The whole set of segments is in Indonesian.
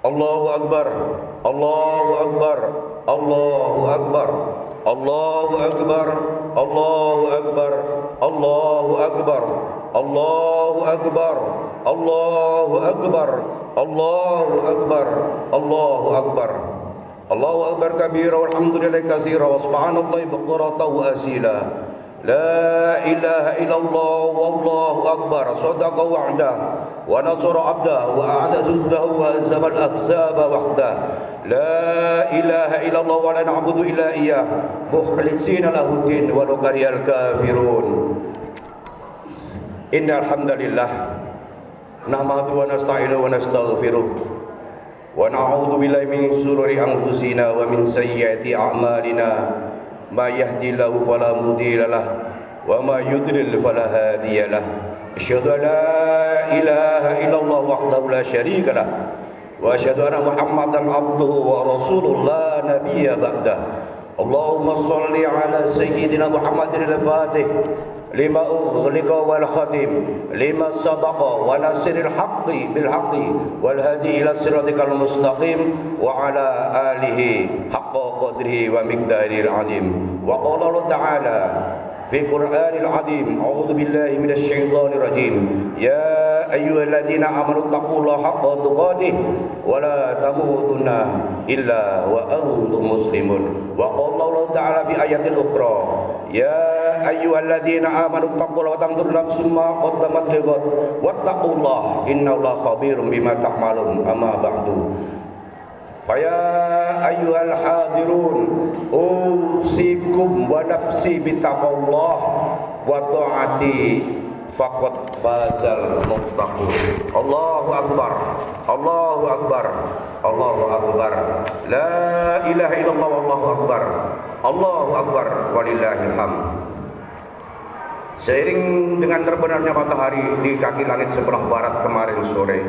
Allahu Akbar, Allahu Akbar, Allahu Akbar, Allahu Akbar, Allahu Akbar, Allahu Akbar, Allahu Akbar, Allahu Akbar, Allahu Akbar, Allahu Akbar. Allahu Akbar kabira walhamdulillahi katsira wa subhanallahi bukratan wa asila. La ilaha illallah wallahu akbar. Sadaqa wa'dah wa nasara 'abdah wa a'adha zuddahu wa azama al-ahzaba wahdah. La ilaha illallah wa la na'budu illa iyyah mukhlishina lahu din wa law karihal kafirun. Innal hamdalillah nahmaduhu wa nasta'inuhu wa nastaghfiruh wa na'udzu billahi min shururi anfusina wa min sayyiati a'malina. Ma yahdihillahu fala mudilla lahu wa ma yudlil fala hadiya lahu. Asyhadu an la ilaha illallah wahdahu la syarika lahu wa asyhadu anna Muhammadan abduhu wa rasuluhu la nabiyya ba'dah. Allahumma shalli ala sayyidina Muhammadin al-Fatih lima ughliqa wal khatim lima sabaqa wa nasiril haqqi bil haqqi wal hadi ila siratikal mustaqim wa ala alihi haqqa qadrihi wa miqdaril azim. Wa qala Allah ta'ala fi Qur'anil azim, a'udzu billahi minasy syaithanir rajim. Ya ayyuhalladzina amanu taqullaha haqqa tuqatih wa la tamutunna illa wa antum muslimun. Wa qala Allah ta'ala fi ayatil ukhra, ya ayyuhalladzina amanu taqullaha wa tanzur nafsum ma qaddamat lighad wattaqullaha innallaha khabirum bima ta'malun. Amma ba'du. Faya ayyuhal hadirun usikum wa nafsi bitaqwallah wa ta'ati faqad fazal muttaqun. Allahu akbar, Allahu akbar, Allahu akbar. La ilaha illallah wallahu akbar, Allahu akbar walillahil hamd. Seiring dengan terbenamnya matahari di kaki langit sebelah barat kemarin sore,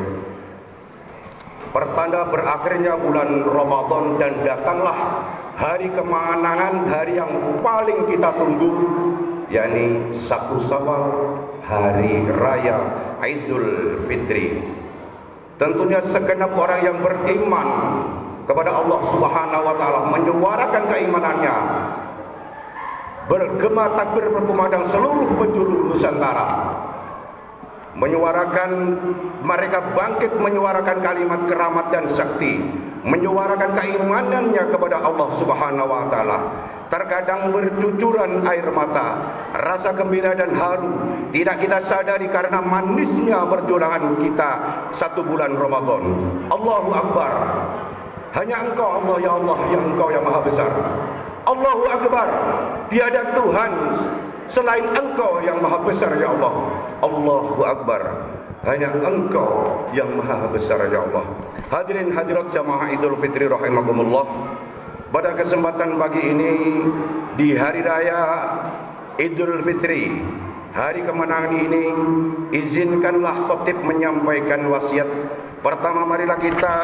pertanda berakhirnya bulan Ramadan dan datanglah hari kemenangan, hari yang paling kita tunggu, yakni 1 Syawal, hari raya Idul Fitri. Tentunya segenap orang yang beriman kepada Allah Subhanahu wa taala menyuarakan keimanannya, bergema takbir berkumandang seluruh penjuru Nusantara, menyuarakan, mereka bangkit menyuarakan kalimat keramat dan sakti, menyuarakan keimanannya kepada Allah Subhanahu wa taala. Terkadang bercucuran air mata, rasa gembira dan haru tidak kita sadari karena manisnya perjuangan kita 1 bulan Ramadan. Allahu akbar. Hanya Engkau Allah, ya Allah, yang Engkau yang maha besar. Allahu akbar. Tiada Tuhan selain Engkau yang maha besar, ya Allah. Allahu akbar. Hanya Engkau yang maha besar, ya Allah. Hadirin hadirat jamaah Idul Fitri rahimakumullah. Pada kesempatan pagi ini, di hari raya Idul Fitri, hari kemenangan ini, izinkanlah khatib menyampaikan wasiat. Pertama, marilah kita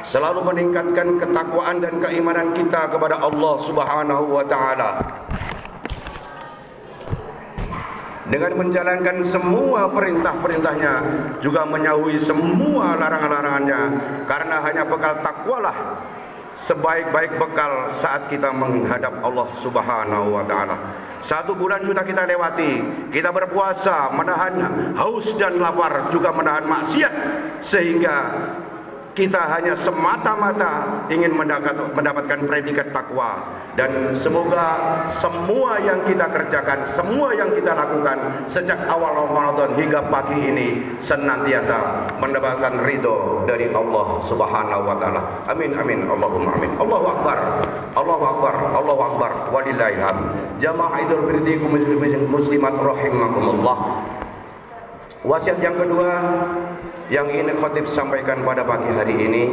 selalu meningkatkan ketakwaan dan keimanan kita kepada Allah Subhanahu wa taala dengan menjalankan semua perintah-perintahnya, juga menjauhi semua larangan-larangannya, karena hanya bekal takwalah sebaik-baik bekal saat kita menghadap Allah Subhanahu wa taala. 1 bulan sudah kita lewati, kita berpuasa, menahan haus dan lapar, juga menahan maksiat, sehingga kita hanya semata-mata ingin mendapatkan predikat takwa. Dan semoga semua yang kita kerjakan, semua yang kita lakukan sejak awal Ramadan hingga pagi ini senantiasa mendapatkan ridho dari Allah Subhanahu wa taala. Amin amin Allahumma amin. Allahu akbar, Allahu akbar, Allahu akbar walillahil hamd. Jamaah Idul Fitri muslimat rahimakumullah. Wasiat yang kedua yang ingin khatib sampaikan pada pagi hari ini,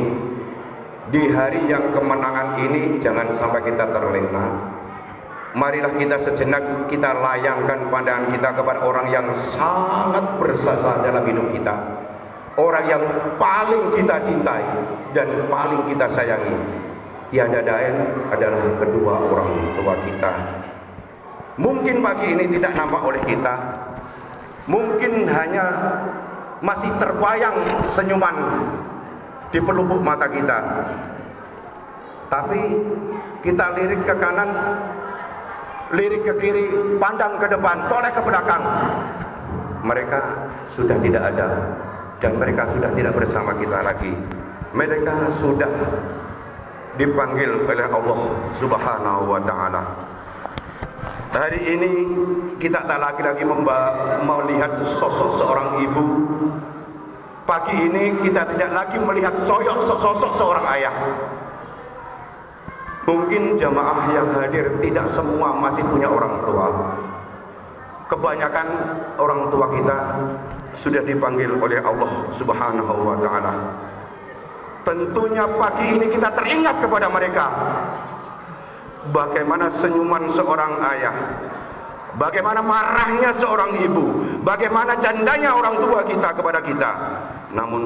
di hari yang kemenangan ini jangan sampai kita terlena. Marilah kita sejenak kita layangkan pandangan kita kepada orang yang sangat berjasa dalam hidup kita, orang yang paling kita cintai dan paling kita sayangi. Tiada lain adalah kedua orang tua kita. Mungkin pagi ini tidak nampak oleh kita, mungkin hanya masih terbayang senyuman di pelupuk mata kita. Tapi kita lirik ke kanan, lirik ke kiri, pandang ke depan, toleh ke belakang, mereka sudah tidak ada dan mereka sudah tidak bersama kita lagi. Mereka sudah dipanggil oleh Allah Subhanahu wa ta'ala. Hari ini kita tak lagi melihat sosok seorang ibu. Pagi ini kita tidak lagi melihat sosok seorang ayah. Mungkin jamaah yang hadir tidak semua masih punya orang tua. Kebanyakan orang tua kita sudah dipanggil oleh Allah Subhanahu wa ta'ala. Tentunya pagi ini kita teringat kepada mereka. Bagaimana senyuman seorang ayah, bagaimana marahnya seorang ibu, bagaimana candanya orang tua kita kepada kita. Namun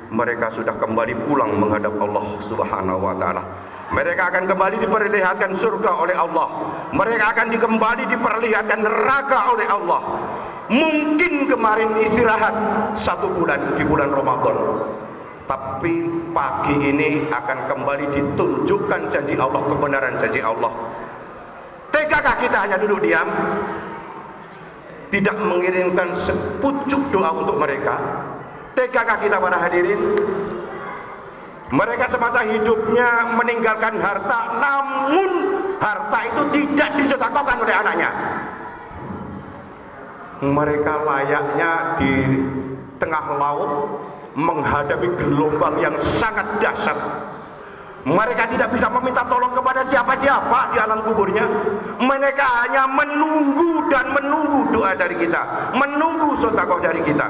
mereka sudah kembali pulang menghadap Allah Subhanahu wa ta'ala. Mereka akan kembali diperlihatkan surga oleh Allah. Mereka akan kembali diperlihatkan neraka oleh Allah. Mungkin kemarin istirahat 1 bulan di bulan Ramadan, tapi pagi ini akan kembali ditunjukkan janji Allah, kebenaran janji Allah. Tegakah kita hanya duduk diam, tidak mengirimkan sepucuk doa untuk mereka? Tegakah kita para hadirin? Mereka semasa hidupnya meninggalkan harta, namun harta itu tidak disedekahkan oleh anaknya. Mereka layaknya di tengah laut menghadapi gelombang yang sangat dahsyat. Mereka tidak bisa meminta tolong kepada siapa-siapa di alam kuburnya. Mereka hanya menunggu dan menunggu doa dari kita, menunggu sedekah dari kita.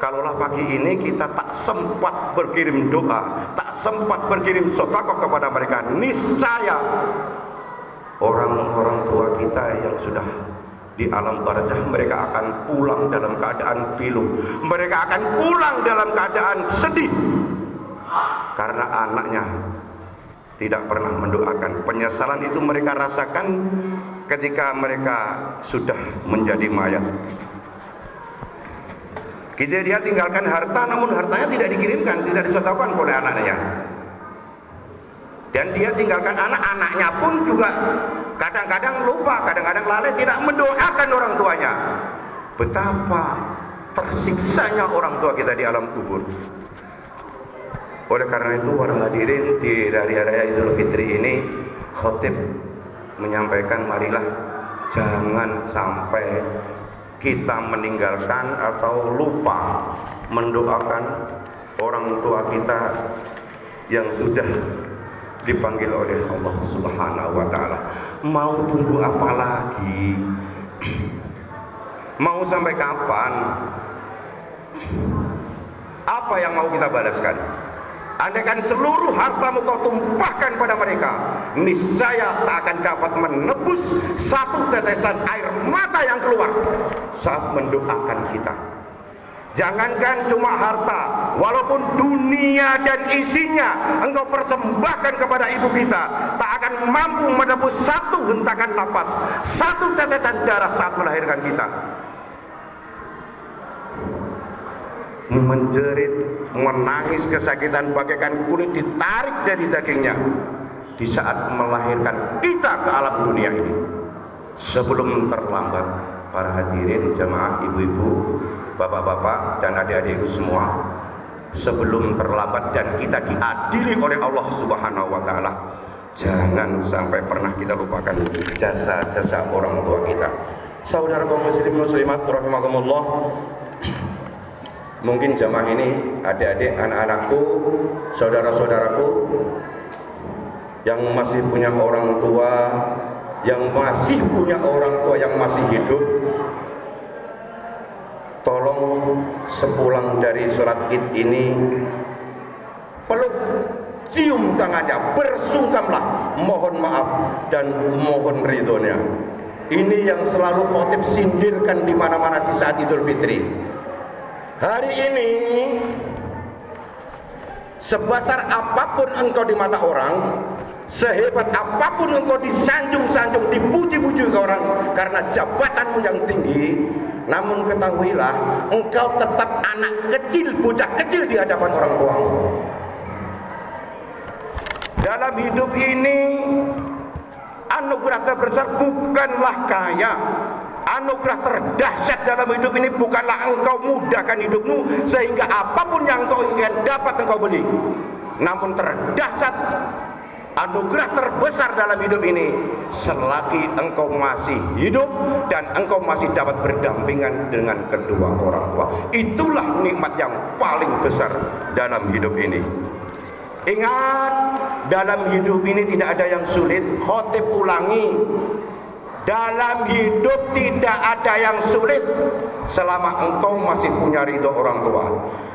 Kalaulah pagi ini kita tak sempat berkirim doa, tak sempat berkirim sedekah kepada mereka, niscaya orang-orang tua kita yang sudah di alam barzah, mereka akan pulang dalam keadaan pilu. Mereka akan pulang dalam keadaan sedih karena anaknya tidak pernah mendoakan. Penyesalan itu mereka rasakan ketika mereka sudah menjadi mayat. Dia tinggalkan harta, namun hartanya tidak dikirimkan, tidak disedekahkan oleh anaknya. Dan dia tinggalkan anak-anaknya pun juga kadang-kadang lupa, kadang-kadang lalai, tidak mendoakan orang tuanya. Betapa tersiksanya orang tua kita di alam kubur. Oleh karena itu para hadirin, di hari raya Idul Fitri ini khotib menyampaikan, marilah jangan sampai kita meninggalkan atau lupa mendoakan orang tua kita yang sudah dipanggil oleh Allah Subhanahu wa ta'ala. Mau tunggu apa lagi? Mau sampai kapan? Apa yang mau kita balaskan? Andaikan seluruh hartamu kau tumpahkan pada mereka, niscaya tak akan dapat menebus satu tetesan air mata yang keluar saat mendoakan kita. Jangankan cuma harta, walaupun dunia dan isinya engkau persembahkan kepada ibu kita, tak akan mampu menebus satu hentakan napas, satu tetesan darah saat melahirkan kita. Menjerit, menangis kesakitan bagaikan kulit ditarik dari dagingnya di saat melahirkan kita ke alam dunia ini. Sebelum terlambat, para hadirin jamaah, ibu-ibu, bapak-bapak dan adik-adikku semua, sebelum terlambat dan kita diadili oleh Allah Subhanahu wa ta'ala, jangan sampai pernah kita lupakan jasa-jasa orang tua kita. Saudara kaum muslim muslimat rahimakumullah, mungkin jamaah ini adik-adik, anak-anakku, saudara-saudaraku yang masih punya orang tua, yang masih punya orang tua yang masih hidup, tolong sepulang dari sholat id ini peluk, cium tangannya, bersungkamlah, mohon maaf dan mohon ridhonya. Ini yang selalu khotib sindirkan di mana-mana di saat Idul Fitri. Hari ini, sebesar apapun engkau di mata orang, sehebat apapun engkau disanjung-sanjung, dipuji-puji ke orang karena jabatanmu yang tinggi, namun ketahuilah engkau tetap anak kecil, bocah kecil di hadapan orang tuamu. Dalam hidup ini anugerah terbesar bukanlah kaya. Anugerah terdahsyat dalam hidup ini bukanlah engkau mudahkan hidupmu sehingga apapun yang engkau inginkan dapat engkau beli. Namun terdahsyat, anugerah terbesar dalam hidup ini selagi engkau masih hidup dan engkau masih dapat berdampingan dengan kedua orang tua. Itulah nikmat yang paling besar dalam hidup ini. Ingat, dalam hidup ini tidak ada yang sulit. Khotib ulangi, dalam hidup tidak ada yang sulit selama engkau masih punya ridho orang tua.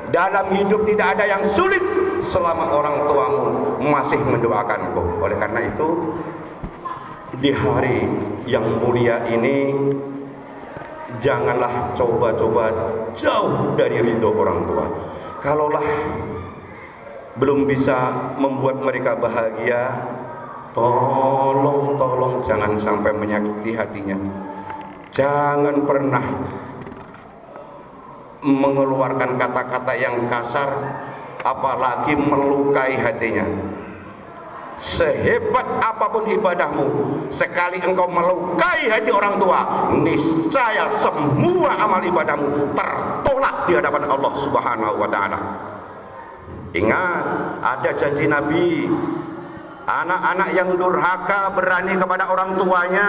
Dalam hidup tidak ada yang sulit selama orang tuamu masih mendoakanmu. Oleh karena itu, di hari yang mulia ini janganlah coba-coba jauh dari ridho orang tua. Kalaulah belum bisa membuat mereka bahagia, tolong jangan sampai menyakiti hatinya. Jangan pernah mengeluarkan kata-kata yang kasar, apalagi melukai hatinya. Sehebat apapun ibadahmu, sekali engkau melukai hati orang tua, niscaya semua amal ibadahmu tertolak di hadapan Allah Subhanahu wa Ta'ala. Ingat, ada janji Nabi, anak-anak yang durhaka berani kepada orang tuanya,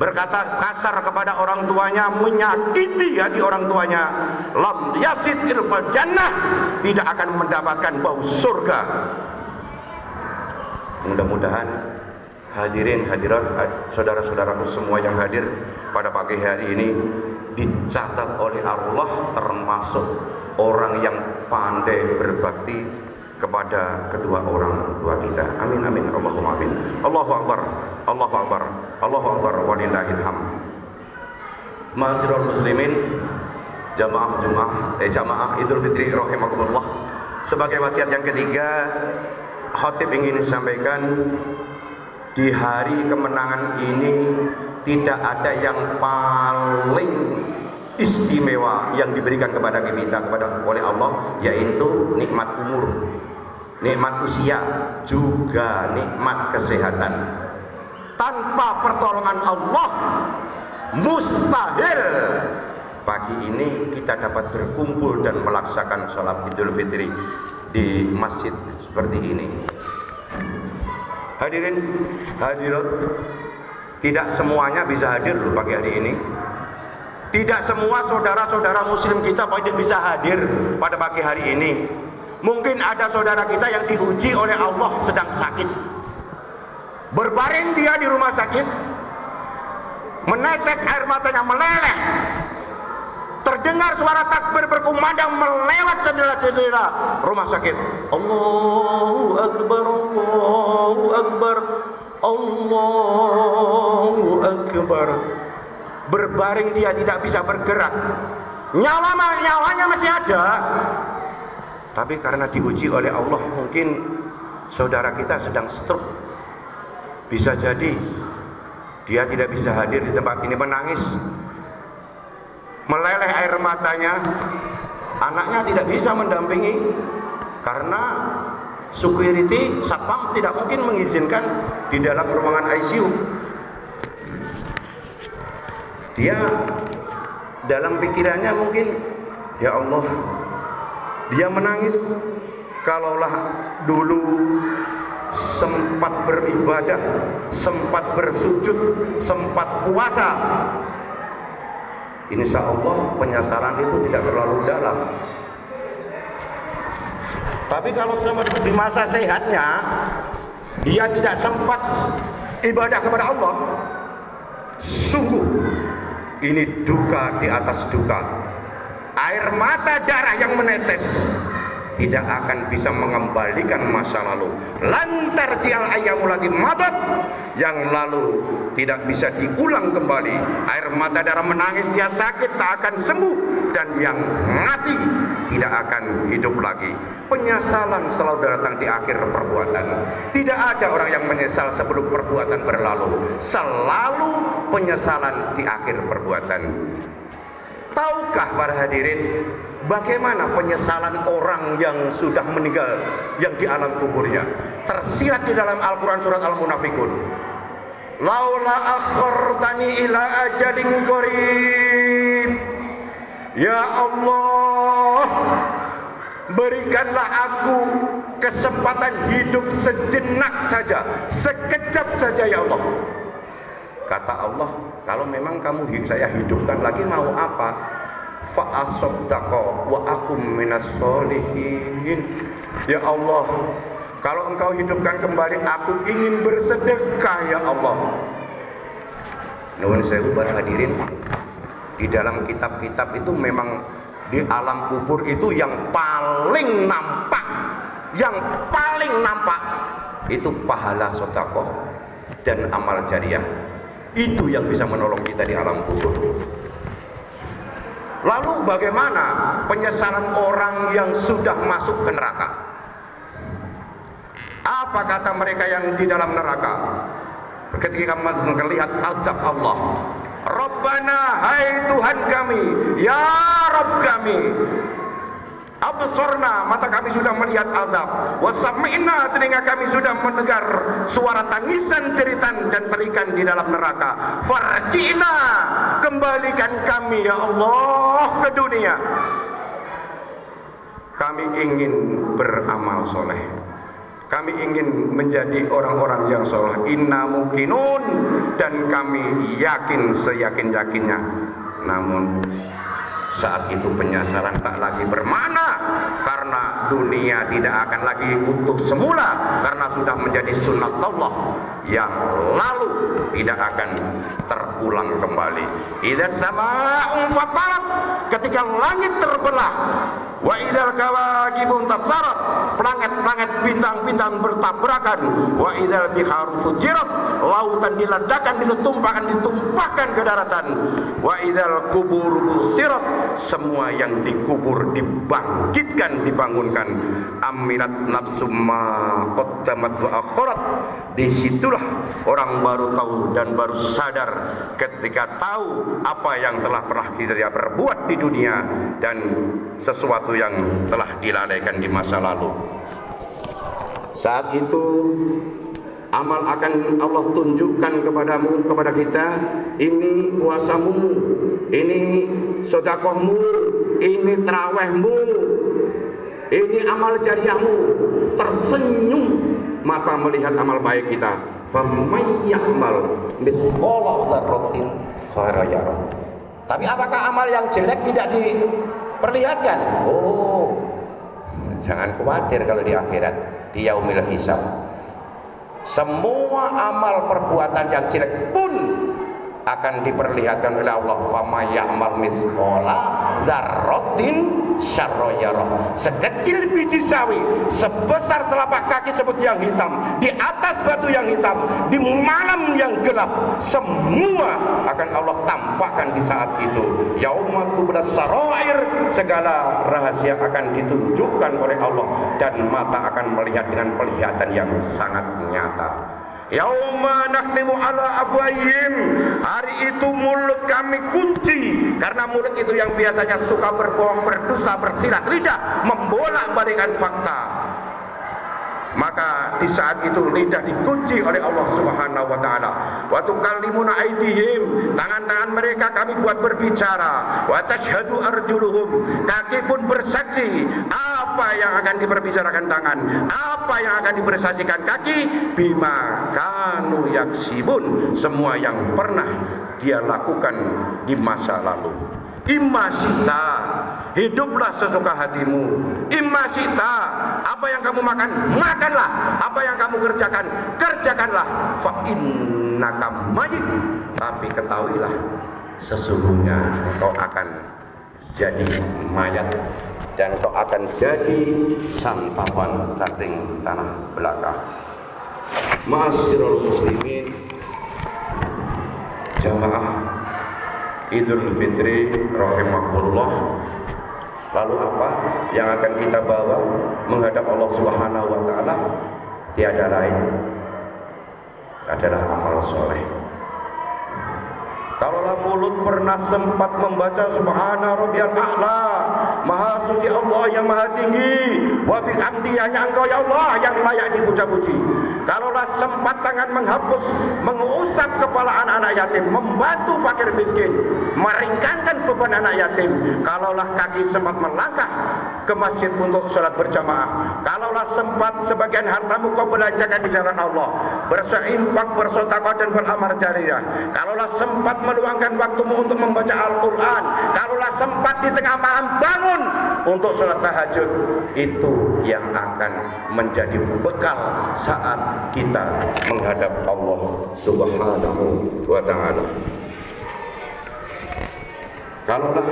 berkata kasar kepada orang tuanya, menyakiti hati orang tuanya, lam yasid irfal jannah, tidak akan mendapatkan bau surga. Mudah-mudahan hadirin hadirat, saudara-saudaraku semua yang hadir pada pagi hari ini dicatat oleh Allah termasuk orang yang pandai berbakti kepada kedua orang tua kita. Amin amin Allahumma amin. Allahu akbar, Allahu akbar, Allahu akbar, walillahil hamd. Ma'asyiral muslimin, jamaah Idul Fitri rahimakumullah. Sebagai wasiat yang ketiga, khotib ingin sampaikan, di hari kemenangan ini tidak ada yang paling istimewa yang diberikan kepada kita oleh Allah, yaitu nikmat umur, nikmat usia, juga nikmat kesehatan. Tanpa pertolongan Allah mustahil pagi ini kita dapat berkumpul dan melaksanakan sholat Idul Fitri di masjid seperti ini. Hadirin hadirat, tidak semuanya bisa hadir loh pagi hari ini. Tidak semua saudara-saudara muslim kita bisa hadir pada pagi hari ini. Mungkin ada saudara kita yang diuji oleh Allah sedang sakit, berbaring dia di rumah sakit, menetes air matanya meleleh, terdengar suara takbir berkumandang melewat jendela-jendela rumah sakit. Allahu Akbar, Allahu Akbar, Allahu Akbar. Berbaring dia tidak bisa bergerak, nyawanya masih ada, tapi karena diuji oleh Allah, mungkin saudara kita sedang stroke. Bisa jadi dia tidak bisa hadir di tempat ini, menangis, meleleh air matanya, anaknya tidak bisa mendampingi karena security satpam tidak mungkin mengizinkan di dalam ruangan ICU. Dia dalam pikirannya mungkin, ya Allah, dia menangis, kalaulah dulu sempat beribadah, sempat bersujud, sempat puasa, insya Allah penyesalan itu tidak terlalu dalam. Tapi kalau di masa sehatnya dia tidak sempat ibadah kepada Allah, sungguh ini duka di atas duka. Air mata darah yang menetes tidak akan bisa mengembalikan masa lalu. Lantar jial ayyamul lati madat, yang lalu tidak bisa diulang kembali. Air mata darah menangis, dia sakit tak akan sembuh, dan yang mati tidak akan hidup lagi. Penyesalan selalu datang di akhir perbuatan. Tidak ada orang yang menyesal sebelum perbuatan berlalu. Selalu penyesalan di akhir perbuatan. Tahukah para hadirin bagaimana penyesalan orang yang sudah meninggal yang di alam kuburnya? Tersirat di dalam Al-Quran surat Al-Munafikun. Laula akhartani ila ajalin qarib. Ya Allah, berikanlah aku kesempatan hidup sejenak saja, sekejap saja ya Allah. Kata Allah, kalau memang saya hidupkan lagi mau apa? Fa asaddaqa wa akum minas sholihin. Ya Allah, kalau engkau hidupkan kembali, aku ingin bersedekah ya Allah. Nuhun sewu para hadirin, di dalam kitab-kitab itu memang di alam kubur itu yang paling nampak itu pahala sedekah dan amal jariah. Itu yang bisa menolong kita di alam kubur. Lalu bagaimana penyesalan orang yang sudah masuk ke neraka? Apa kata mereka yang di dalam neraka ketika melihat azab Allah? Rabbana, hai Tuhan kami, ya Rabb kami, absorna, mata kami sudah melihat azab, wasami'na, telinga kami sudah mendengar suara tangisan, jeritan dan terikan di dalam neraka. Farji'na, kembalikan kami ya Allah ke dunia. Kami ingin beramal soleh, kami ingin menjadi orang-orang yang soleh. Inna mukinun, dan kami yakin seyakin-yakinnya. Namun saat itu penyesalan tak lagi bermakna, karena dunia tidak akan lagi utuh semula, karena sudah menjadi sunnat Allah yang lalu tidak akan terulang kembali. Idza sama'un fatarat, ketika langit terbelah, wa idzal kawakibun tatsarat, planet-planet bintang-bintang bertabrakan, wa idzal biharu fujirat, lautan diledakan, ditumpahkan ke daratan, wa idzal kubur busirat, semua yang dikubur dibangkitkan, dibangunkan. Aminat nafsum ma qaddamat wa akhirat, disitulah orang baru tahu dan baru sadar ketika tahu apa yang telah pernah dia perbuat di dunia dan sesuatu yang telah dilalaikan di masa lalu. Saat itu amal akan Allah tunjukkan kepadamu, kepada kita. Ini puasamu, ini sedekahmu, ini tarawihmu, ini amal jariahmu. Tersenyum mata melihat amal baik kita. Faman ya'mal mithqala dzarratin khairan yarah. Tapi apakah amal yang jelek tidak diperlihatkan? Oh, jangan khawatir kalau di akhirat, di yaumil hisab, semua amal perbuatan yang jelek pun akan diperlihatkan oleh Allah. Fama ya'mal mithqala dzarratin syarra yarah. Sekecil biji sawi, sebesar telapak kaki sebut yang hitam, di atas batu yang hitam, di malam yang gelap, semua akan Allah tampakkan di saat itu. Yauma tublas sarair, segala rahasia akan ditunjukkan oleh Allah dan mata akan melihat dengan penglihatan yang sangat nyata. Yauma nakhtimu ala afwahihim, hari itu mulut kami kunci, karena mulut itu yang biasanya suka berbohong, berdusta, bersilat lidah, membolak-balikan fakta. Maka di saat itu lidah dikunci oleh Allah Subhanahu wa taala. Wa tukallimuna aydihim, tangan-tangan mereka kami buat berbicara. Wa tashhadu arjuluhum, kaki pun bersaksi. Apa yang akan diperbicarakan tangan, apa yang akan dibersaksikan kaki, bima kanu yaksibun, semua yang pernah dia lakukan di masa lalu. Immasita, hiduplah sesuka hatimu. Immasita, apa yang kamu makan, makanlah. Apa yang kamu kerjakan, kerjakanlah. Fa innaka mayyit, tapi ketahuilah sesungguhnya engkau akan jadi mayat dan engkau akan jadi santapan cacing tanah belaka. Ma'asyiral muslimin, jamaah Idul Fitri rahimakumullah. Lalu apa yang akan kita bawa menghadap Allah Subhanahu wa taala? Tiada lain adalah amal soleh. Kalaulah mulut pernah sempat membaca Subhana Rabbiyal A'la, Maha suci Allah yang maha tinggi, wa bihamdi, hanya Engkau ya Allah yang layak dipuja-puji. Kalaulah sempat tangan menghapus, mengusap kepala anak-anak yatim, membantu fakir miskin, meringankan beban anak yatim. Kalaulah kaki sempat melangkah ke masjid untuk sholat berjamaah. Kalaulah sempat sebagian hartamu kau belanjakan di jalan Allah, berinfak, bersedekah dan beramal jariah. Kalaulah sempat meluangkan waktumu untuk membaca Al-Quran. Kalaulah sempat di tengah malam bangun untuk sholat tahajud. Itu yang akan menjadi bekal saat kita menghadap Allah Subhanahu wa ta'ala. Kalaulah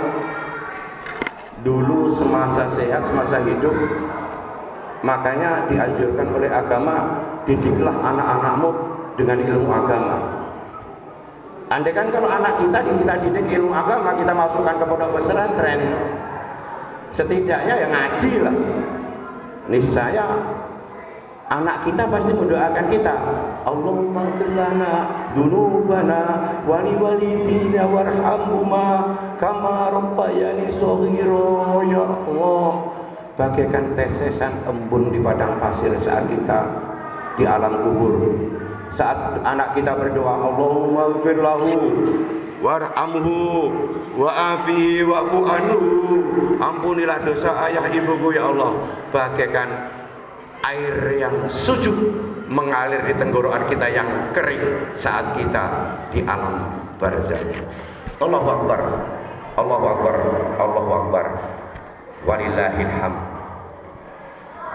dulu semasa sehat, semasa hidup, makanya dianjurkan oleh agama, didiklah anak-anakmu dengan ilmu agama. Andai kan kalau anak kita didik ilmu agama, kita masukkan ke pondok pesantren, setidaknya ya ngaji lah. Niscaya anak kita pasti mendoakan kita, Allahumma ighfir lana dzunubana wa li walidina warhamhuma kama rabbayani shaghira. Ya Allah, bagaikan tetesan embun di padang pasir saat kita di alam kubur. Saat anak kita berdoa, Allahumma ighfir lahu warhamhu wa'afihi wa'fu anhu, ampunilah dosa ayah ibuku ya Allah, bagaikan air yang sujuk mengalir di tenggorokan kita yang kering saat kita di alam barzakh. Allahu Akbar, Allahu Akbar, Allahu Akbar, walillahil hamd.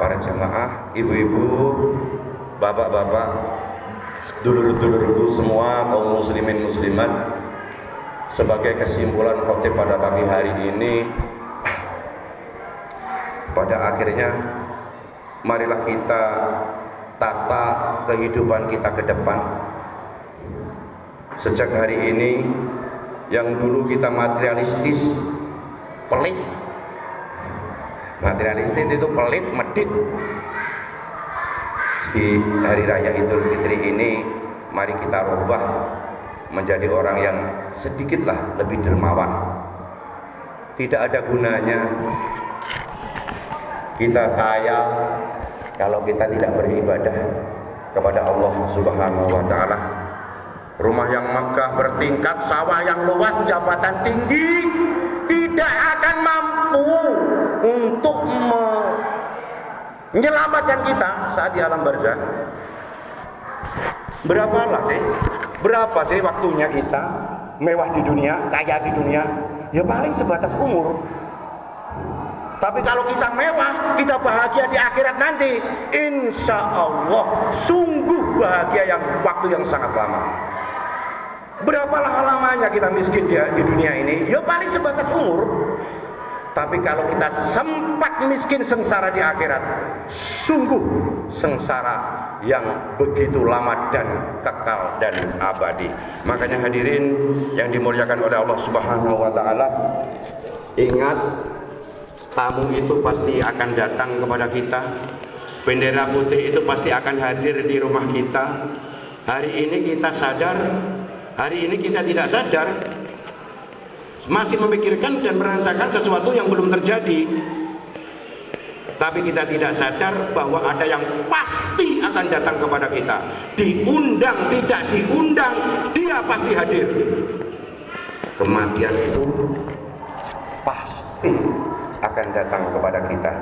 Para jamaah, ibu-ibu, bapak-bapak, dulur-dulurku semua, kaum muslimin muslimat, sebagai kesimpulan khotib pada pagi hari ini, pada akhirnya marilah kita tata kehidupan kita ke depan. Sejak hari ini, yang dulu kita materialistis, pelit, materialistis itu pelit, medit. Di hari raya Idul Fitri ini, mari kita rubah menjadi orang yang sedikitlah lebih dermawan. Tidak ada gunanya kita kaya kalau kita tidak beribadah kepada Allah Subhanahu wa ta'ala. Rumah yang megah bertingkat, sawah yang luas, jabatan tinggi tidak akan mampu untuk menyelamatkan kita saat di alam barzakh. Berapa sih waktunya kita mewah di dunia, kaya di dunia? Ya paling sebatas umur. Tapi kalau kita mewah, kita bahagia di akhirat nanti, insya Allah sungguh bahagia yang waktu yang sangat lama. Berapalah lamanya kita miskin di dunia ini? Ya paling sebatas umur. Tapi kalau kita sempat miskin sengsara di akhirat, sungguh sengsara yang begitu lama dan kekal dan abadi. Makanya hadirin yang dimuliakan oleh Allah Subhanahu wa ta'ala, ingat, tamu itu pasti akan datang kepada kita. Bendera putih itu pasti akan hadir di rumah kita. Hari ini kita sadar, hari ini kita tidak sadar, masih memikirkan dan merancangkan sesuatu yang belum terjadi. Tapi kita tidak sadar bahwa ada yang pasti akan datang kepada kita. Diundang, tidak diundang, dia pasti hadir. Kematian itu pasti akan datang kepada kita.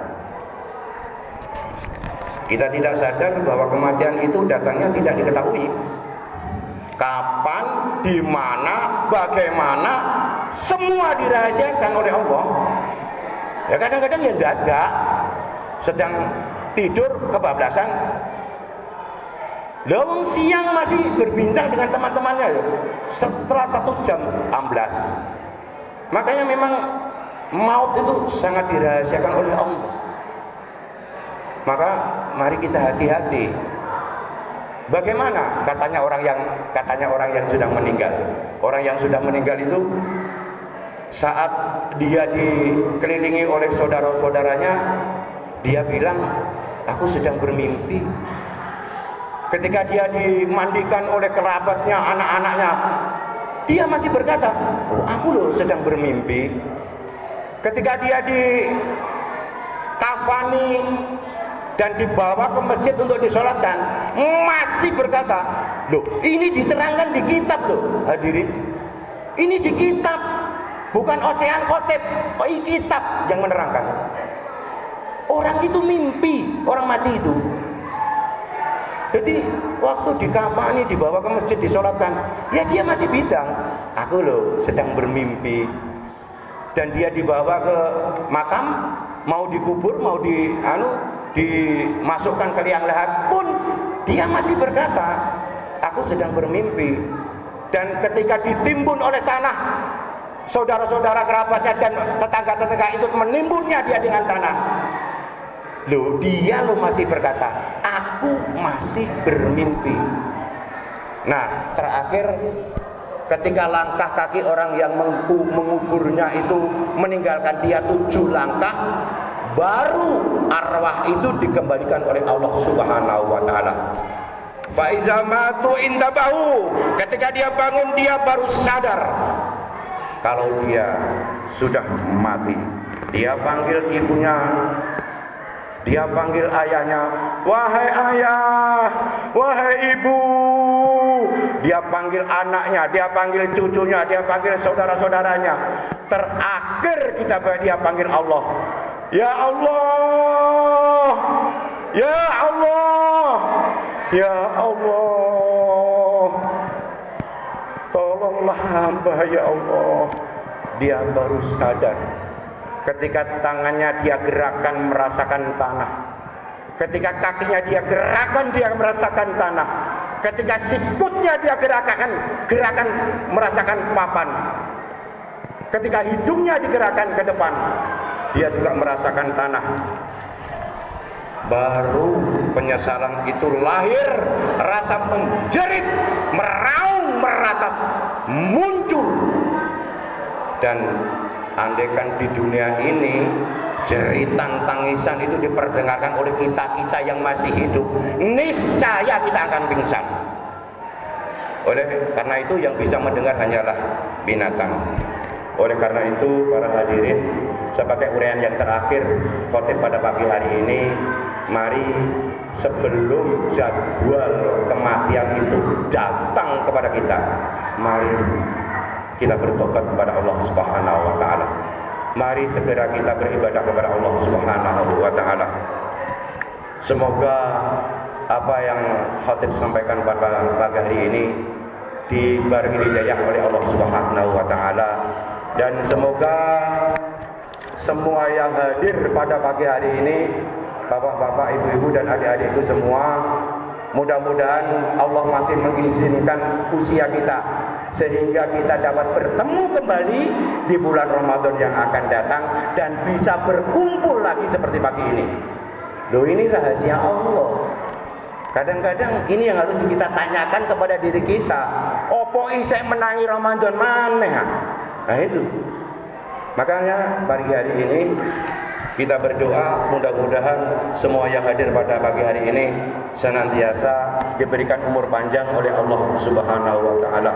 Kita tidak sadar bahwa kematian itu datangnya tidak diketahui. Kapan, di mana, bagaimana, semua dirahasiakan oleh Allah. Ya kadang-kadang ya dadak, sedang tidur kebablasan, lawang siang masih berbincang dengan teman-temannya ya, setelah 1 jam amblas. Makanya memang maut itu sangat dirahasiakan oleh Allah. Maka mari kita hati-hati. Bagaimana katanya orang yang sudah meninggal? Orang yang sudah meninggal itu saat dia dikelilingi oleh saudara-saudaranya, dia bilang, aku sedang bermimpi. Ketika dia dimandikan oleh kerabatnya, anak-anaknya, dia masih berkata, oh, aku loh sedang bermimpi. Ketika dia di kafani dan dibawa ke masjid untuk disolatkan, masih berkata, loh ini diterangkan di kitab loh hadirin, ini di kitab, bukan ocehan khotib, oh ini kitab yang menerangkan. Orang itu mimpi, orang mati itu. Jadi waktu di kafani dibawa ke masjid disolatkan, ya dia masih bilang, aku loh sedang bermimpi. Dan dia dibawa ke makam, mau dikubur, mau dimasukkan ke liang lahat pun dia masih berkata, aku sedang bermimpi. Dan ketika ditimbun oleh tanah, saudara-saudara kerabatnya dan tetangga-tetangga itu menimbunnya dia dengan tanah. Loh, dia masih berkata, aku masih bermimpi. Nah, terakhir ketika langkah kaki orang yang menguburnya itu meninggalkan dia 7 langkah, baru arwah itu dikembalikan oleh Allah Subhanahu wa taala. Fa iza matu intabahu, ketika dia bangun dia baru sadar kalau dia sudah mati. Dia panggil ibunya, dia panggil ayahnya, wahai ayah, wahai ibu. Dia panggil anaknya, dia panggil cucunya, dia panggil saudara-saudaranya. Terakhir dia panggil Allah. Ya Allah, ya Allah, ya Allah, tolonglah hamba ya Allah. Dia baru sadar ketika tangannya dia gerakan merasakan tanah, ketika kakinya dia gerakan dia merasakan tanah, ketika sikutnya dia gerakan merasakan papan, ketika hidungnya digerakkan ke depan dia juga merasakan tanah. Baru penyesalan itu lahir, rasa menjerit, meraung, meratap, muncul. Dan andaikan di dunia ini jeritan tangisan itu diperdengarkan oleh kita yang masih hidup, niscaya kita akan pingsan. Karena itu yang bisa mendengar hanyalah binatang. Oleh karena itu para hadirin, sebagai uraian yang terakhir khotib pada pagi hari ini, mari sebelum jadwal kematian itu datang kepada kita, mari kita bertobat kepada Allah Subhanahu wa taala. Mari segera kita beribadah kepada Allah Subhanahu wa taala. Semoga apa yang khatib sampaikan pada pagi hari ini dibarengi hidayah oleh Allah Subhanahu wa taala, dan semoga semua yang hadir pada pagi hari ini, bapak-bapak, ibu-ibu dan adik-adikku semua, mudah-mudahan Allah masih mengizinkan usia kita sehingga kita dapat bertemu kembali di bulan Ramadan yang akan datang dan bisa berkumpul lagi seperti pagi ini. Loh, ini rahasia Allah. Kadang-kadang ini yang harus kita tanyakan kepada diri kita. Opo isek menangi Ramadan maneh? Nah itu. Makanya pagi hari ini kita berdoa, mudah-mudahan semua yang hadir pada pagi hari ini senantiasa diberikan umur panjang oleh Allah Subhanahu wa taala.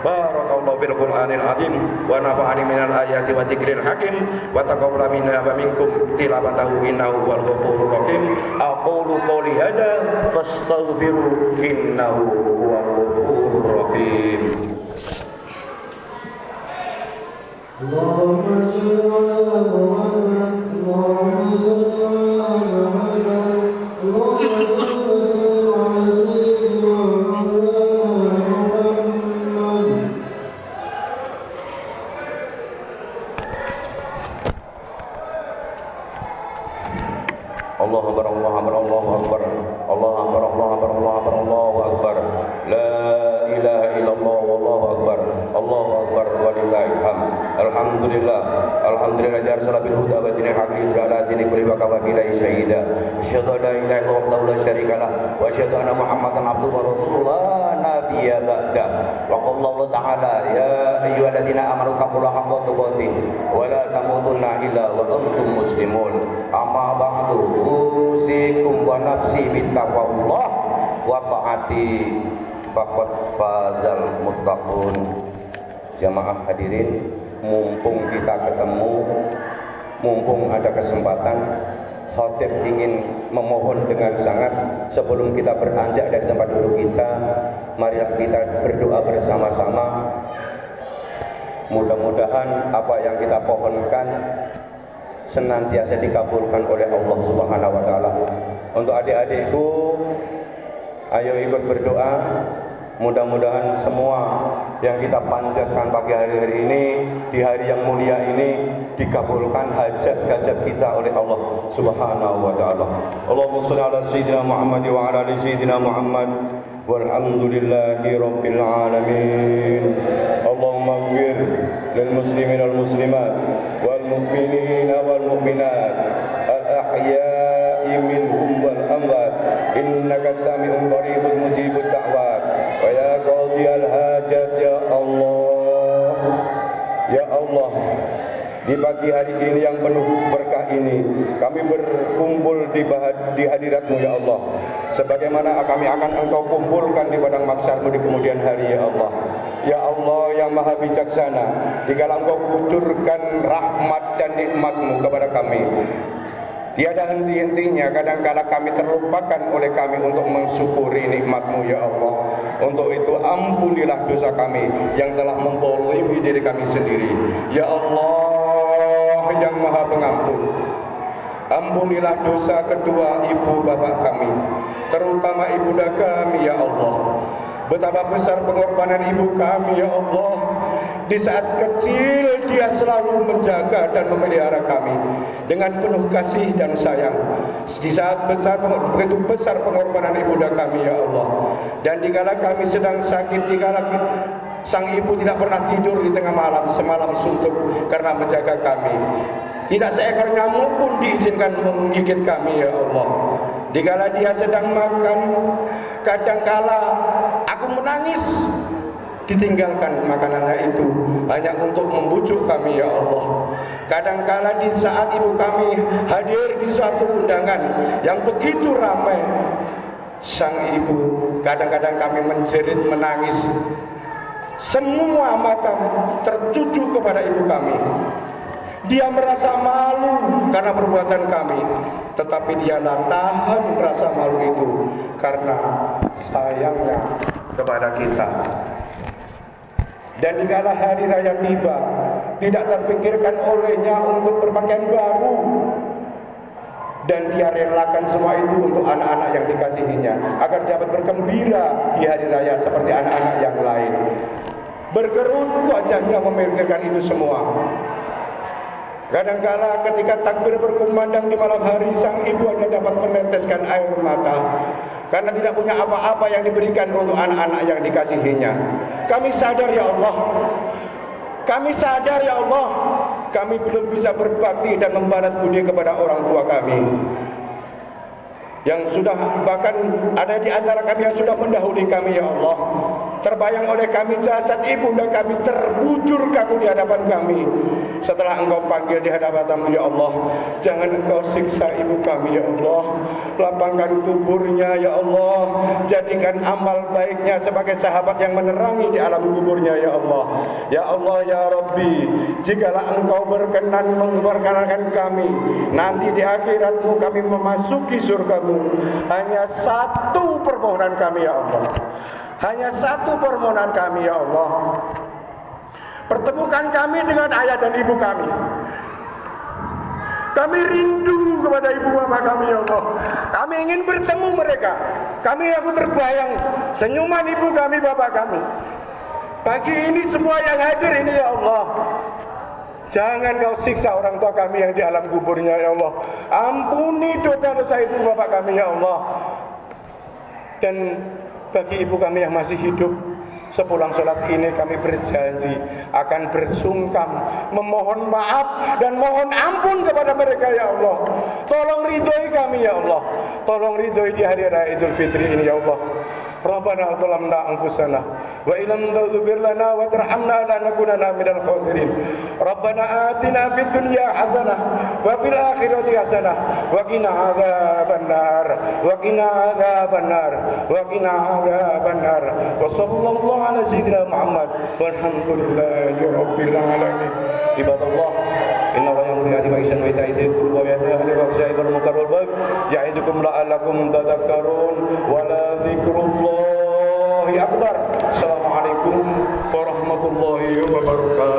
Barakallahu fil Qur'anil azim wa nafa'ani minal ayati wa dzikril hakim wa taqabbala minna wa minkum tilawatahu innahu wal ghafurur rahim. Aqulu qouli hadza fastaghfiru innahu huwal ghafurur rahim. Allahumma shalli ala Muhammad, Allahumma shalli ala Muhammad, Allahumma shalli ala sayyidina Muhammad. Allahu akbar, Allahu akbar, Allahu akbar, Allahu akbar, Allahu akbar, Allahu akbar, Allahu akbar. La ilaha illallah, wallahu akbar, Allahu akbar, walillahil hamd. Alhamdulillah, alhamdulillah jarsala bil huda wa dinil haqqi ala dini kulli wa kafa billahi syahida. Asyhadu an la ilaha illallah wahdahu la syarika lah wa asyhadu anna Muhammadan abduhu wa rasulullah nabiyya ba'da. Wa qala Allah ta'ala ya ayyuhalladzina amanu taqullaha haqqa tuqatih wa la tamutunna illa wa antum muslimun. Amma ba'du, usikum wa nafsi bittaqwallah wa ta'ati faqad fazal muttaqun. Jamaah hadirin, mumpung kita ketemu, mumpung ada kesempatan, khotib ingin memohon dengan sangat sebelum kita beranjak dari tempat duduk kita, marilah kita berdoa bersama-sama. Mudah-mudahan apa yang kita pohonkan senantiasa dikabulkan oleh Allah Subhanahu wa taala. Untuk adik-adikku, ayo ikut berdoa. Mudah-mudahan semua yang kita panjatkan pagi hari ini, di hari yang mulia ini, dikabulkan hajat-hajat kita oleh Allah Subhanahu wa taala. Allahumma shalli ala sayyidina Muhammad wa ala ali sayyidina Muhammad walhamdulillahi rabbil alamin. Allahumma ighfir lil muslimin wal muslimat wal mu'minin wal mu'minat al ahya'i minhum wal amwat innaka sami'un qaribun mujibud da'wat wa ya qadiyal hajat ya Allah. Ya Allah, di pagi hari ini yang penuh berkah ini, kami berkumpul di hadirat-Mu ya Allah, sebagaimana kami akan Engkau kumpulkan di padang mahsyar-Mu di kemudian hari ya Allah. Ya Allah yang maha bijaksana, dikala Engkau kucurkan rahmat dan nikmat-Mu kepada kami, tiada henti-hentinya kadangkala kami terlupakan oleh kami untuk mensyukuri nikmat-Mu ya Allah. Untuk itu ampunilah dosa kami yang telah menzalimi diri kami sendiri. Ya Allah yang maha pengampun, ampunilah dosa kedua ibu bapak kami, terutama ibunda kami ya Allah. Betapa besar pengorbanan ibu kami ya Allah. Di saat kecil dia selalu menjaga dan memelihara kami dengan penuh kasih dan sayang. Di saat begitu besar pengorbanan ibunda kami ya Allah. Dan dikala kami sedang sakit, dikala sang ibu tidak pernah tidur di tengah malam, semalam suntuk karena menjaga kami. Tidak seekor nyamuk pun diizinkan menggigit kami ya Allah. Dikala dia sedang makan, kadangkala aku menangis, ditinggalkan makanannya itu hanya untuk membujuk kami ya Allah. Kadangkala di saat ibu kami hadir di suatu undangan yang begitu ramai, sang ibu kadang-kadang kami menjerit menangis, semua mata tertuju kepada ibu kami. Dia merasa malu karena perbuatan kami, tetapi dia tahan rasa malu itu karena sayangnya kepada kita. Dan dikala hari raya tiba, tidak terpikirkan olehnya untuk berpakaian baru, dan dia relakan semua itu untuk anak-anak yang dikasihinya agar dapat bergembira di hari raya seperti anak-anak yang lain. Berkerut wajahnya memikirkan itu semua. Kadangkala ketika takbir berkumandang di malam hari, sang ibu hanya dapat meneteskan air mata karena tidak punya apa-apa yang diberikan untuk anak-anak yang dikasihinya. Kami sadar ya Allah, kami sadar ya Allah, kami belum bisa berbakti dan membalas budi kepada orang tua kami yang sudah, bahkan ada di antara kami yang sudah mendahului kami ya Allah. Terbayang oleh kami jasad ibunda kami terbujur kaku di hadapan kami. Setelah Engkau panggil di hadapan-Mu ya Allah, jangan Engkau siksa ibu kami ya Allah. Lapangkan kuburnya ya Allah. Jadikan amal baiknya sebagai sahabat yang menerangi di alam kuburnya ya Allah. Ya Allah ya Rabbi, jikalau Engkau berkenan memperkenankan kami, nanti di akhirat-Mu kami memasuki surga-Mu, hanya satu permohonan kami ya Allah. Hanya satu permohonan kami ya Allah. Pertemukan kami dengan ayah dan ibu kami. Kami rindu kepada ibu bapak kami ya Allah. Kami ingin bertemu mereka. Aku terbayang senyuman ibu kami, bapak kami. Pagi ini semua yang hadir ini ya Allah, jangan Kau siksa orang tua kami yang di alam kuburnya ya Allah. Ampuni dosa-dosa ibu bapak kami ya Allah. Dan bagi ibu kami yang masih hidup, sepulang sholat ini kami berjanji akan bersungkem, memohon maaf dan mohon ampun kepada mereka ya Allah. Tolong ridhoi kami ya Allah. Tolong ridhoi di hari raya Idul Fitri ini ya Allah. Rabbana zalamna anfusana wa illam taghfir lana wa tarhamna lanakunanna minal khasirin. Rabbana atina fid dunya hasanah wa fil akhirati hasanah wa qina adzabannar wa qina adzabannar wa qina adzabannar. Wa sallallahu ala sayyidina Muhammad walhamdulillahi rabbil alamin. Ibadallah, inna wa ya'muru bil 'adli wa ihsani wa ita'i dzil qurba wa yanha 'anil fahsya'i wal munkari wal baghi ya'idukum la'allakum tadhakkarun wa la dzikrullahi akbar. Assalamualaikum warahmatullahi wabarakatuh.